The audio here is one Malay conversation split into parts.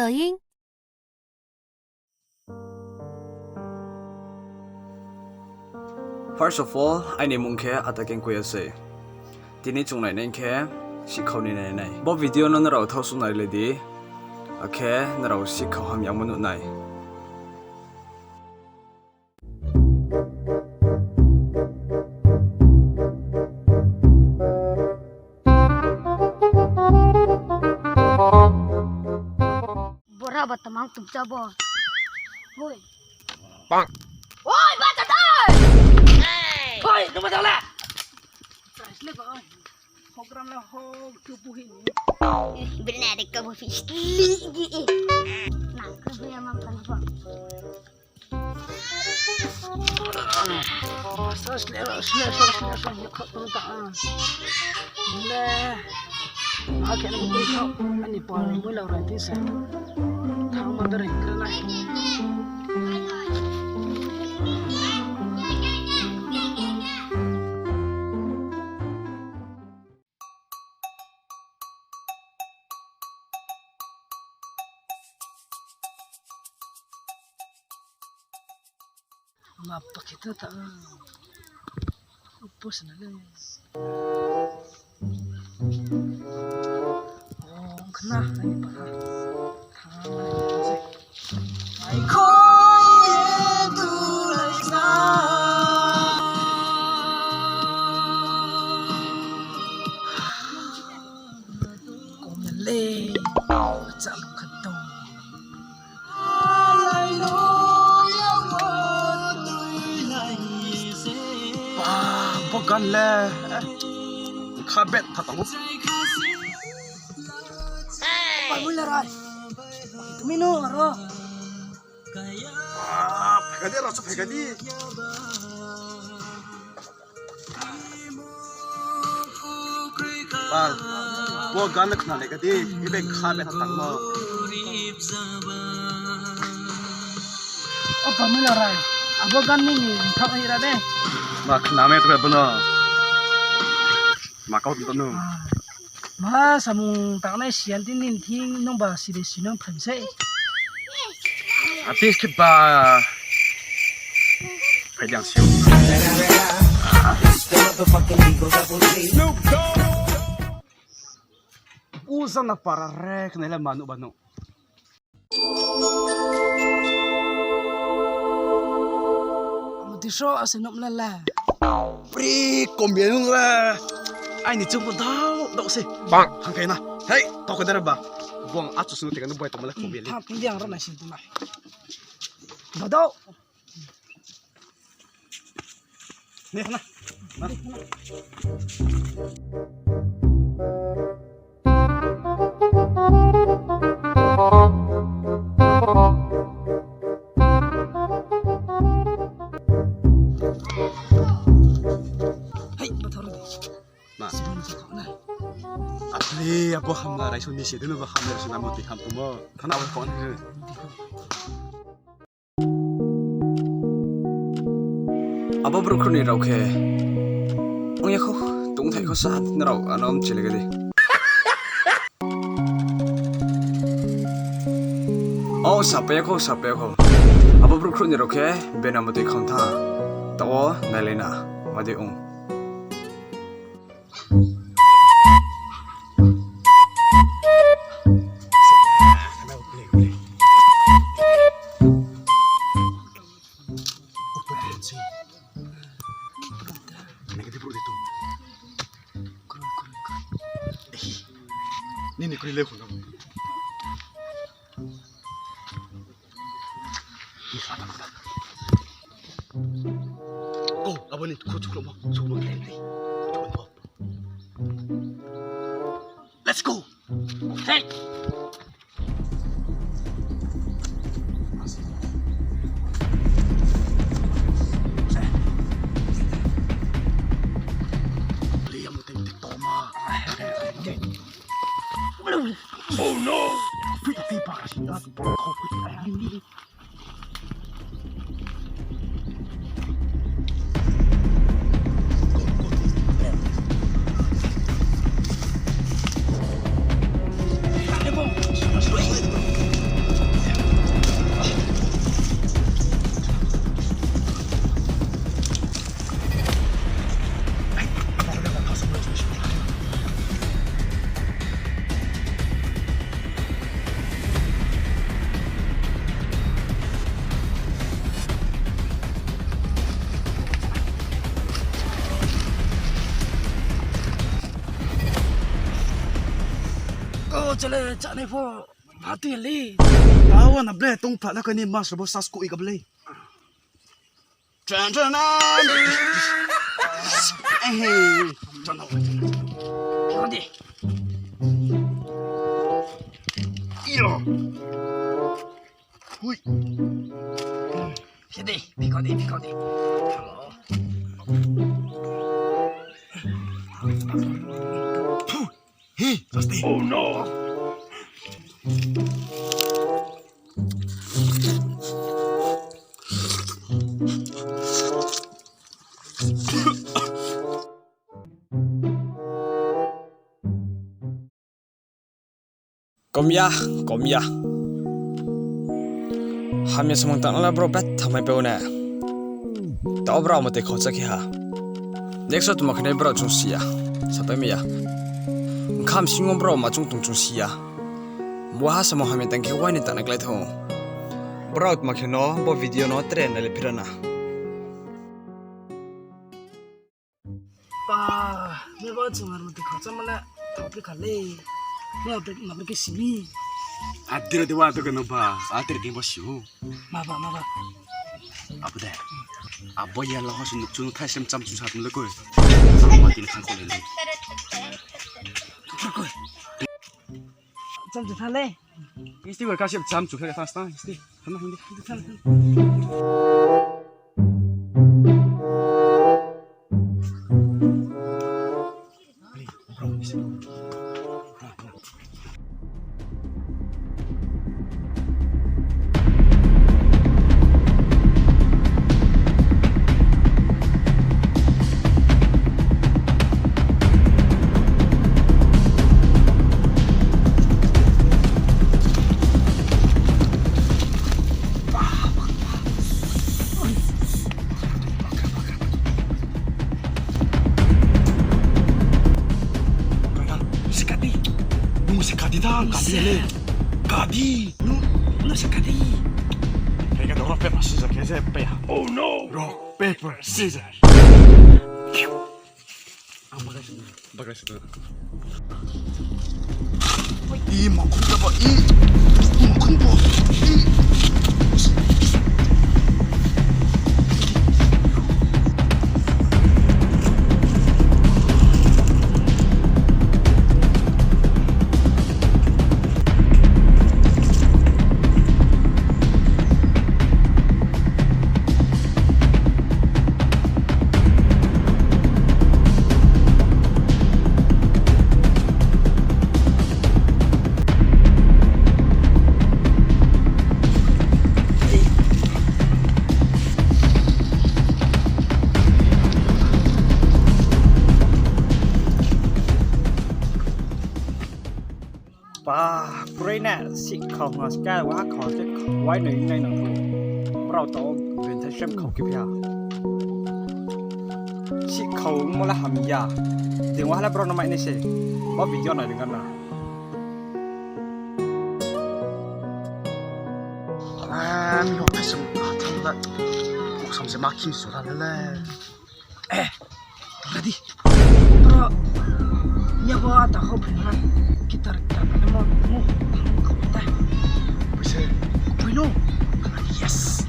avangin. First of all, I need mungke ataking kuya say. Tini chung nai neng ke Sihkhau ni nai nai. Bo video no narau thau su nai ledi. Ake narau Sihkhau ham yang manu nai. Bora batamang tumca bo. Hoi. Bang. Hoi, baca dah. Hoi, nama salah. Asli kau. Program lah ho tubuhin. Benar dek kau fish lagi. Nah, kau yang makan apa? Asli ya kau tahu tak? Nah, aku nak beri kau. Ani pun mula orang desa. Tahu mana dari kerana. Apa kita tak apa sebenarnya? Oh, kena ini parah. Aku yang tulis kau meleh macam ketong. Bukan le, kabet tak tahu. Apa mula rai? Itu minum aro. Pegadi rasa pegadi. Bang, bukan nak nak pegadi, ibe kabet tak tahu. Apa mula rai? Apa kan ni? Tak ada deh. Mak nama itu benar. Mak kau tu nu. Mas, kamu tak nak sian tin ting nombor sini sini pensai. Habis kita pegang siu. Usah nak para rek nela manu banu. Show asenop lala. Pri kombienung lah. Ai ni jumpa tahu sih. Bang, hangkai na. Hei, tahu kau ba? Buang acu sunu tekan buat teman lagi kombienung. Tapi dia orang nasi tu lah. Badau. Nih na. Apli, apa hamla rai suni sih tu nak hamla sih nama tu ham tu mo, karena awak kawan tu. Apa berukun ni rau ke? Ong ya kau, tung thai kau saat nerau anom cile gede. Oh, siapa ya kau? Apa berukun ni rau ke? Benam tu ikan tha, tahu nalena, madi ong. Ni kau lihat pun. Oh, apa ni? Kau cukup mau, cukup lelai. Let's go. Hey. Oh no! Pipa kasi natin para kapit ay hindi. Go. chale cha này pho phá tiền li tao à nằm đây tung phá nó cái niệm mà số bớt sát cùi gặp li chân chân anh chân đâu con đi yêu ui cái đi đi con đi Hey, pasti. Oh no. Kom ya. Hamnya semang tak nala bro bet thamai pe ona. Ta bro mate khocha ki ha. Next shot makne bro chung sia. Sapai me ya. Kham singom bro ma chung tung chung sia. Muha sama hamya tangke wai ni tanak lai thong. Bro makhno bo video no trend le phirana. Pa, me ba chungar mate khocha mala thapri khale. Me apre ke simi. Adira de wa to kan ba. Atir ke ba siu. Ma ba. Apa dah? Apa ya lah hasil chung thai sem cham chu sat le ko. Ma tin khang ko le. Koi. Cham chu thale. Isti wa ka sem cham chu khale ta isti. Thana hindi thana. Gadi, no se cadi. Kaya rock paper scissors kaya saya pe. Oh no, rock paper scissors. Bagay situ. Makun ba? Makun ba? Ba, bữa nay Sihkhau ngắt cái quá khó chứ quái nữ này nó thôi. Bảo tao bên thấy xem khẩu kịp ya. Sihkhau mua là hàm ya. Tiếng hóa là bảo nó mày này sẽ. Bảo video này dengan nào. Mi học cái sum thằng đó. Cuộc sống sẽ mắc kim số ra lên. Ready. Bro, nhà bố ta không phải là kita nak mau kau tak. Bisa. Boleh. Yes.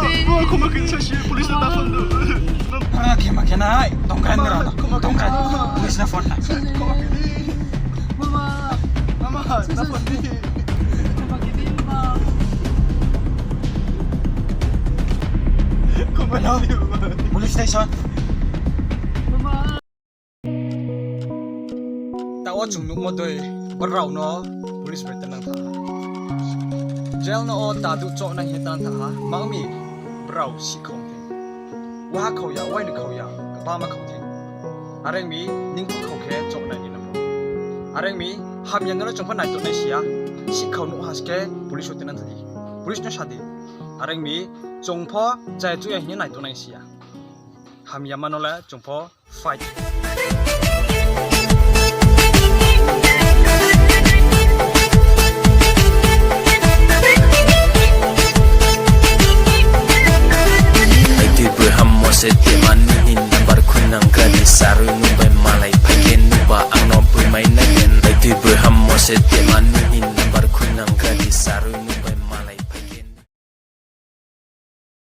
Kau makin sasi polis na telefon tu. Makin ay. Tongkan ngerana. Tongkan. Polis na phone na. Mama, telefon ni. Kau makin ni. Police station. Tawa chung nuk mo doi. Barau no. Police better nang tha. Jail no o ta du chok nang hitan tha. Mangmi. Brau Sihkhau. Wa khau ya, wai ni khau ya. Ba ma khau the. Areng mi ning ku khau khe chok nang ni nam. Areng mi ham yan no chung pha nai to nai sia. Sihkhau no haske police hote nang thadi. Police no shadi. Areng mi chung pho jai chu ya hin nai to nai sia. Ham yamanola chung pho fight. Ay di berham mo sa timan, hindi na barko ng kanisaroy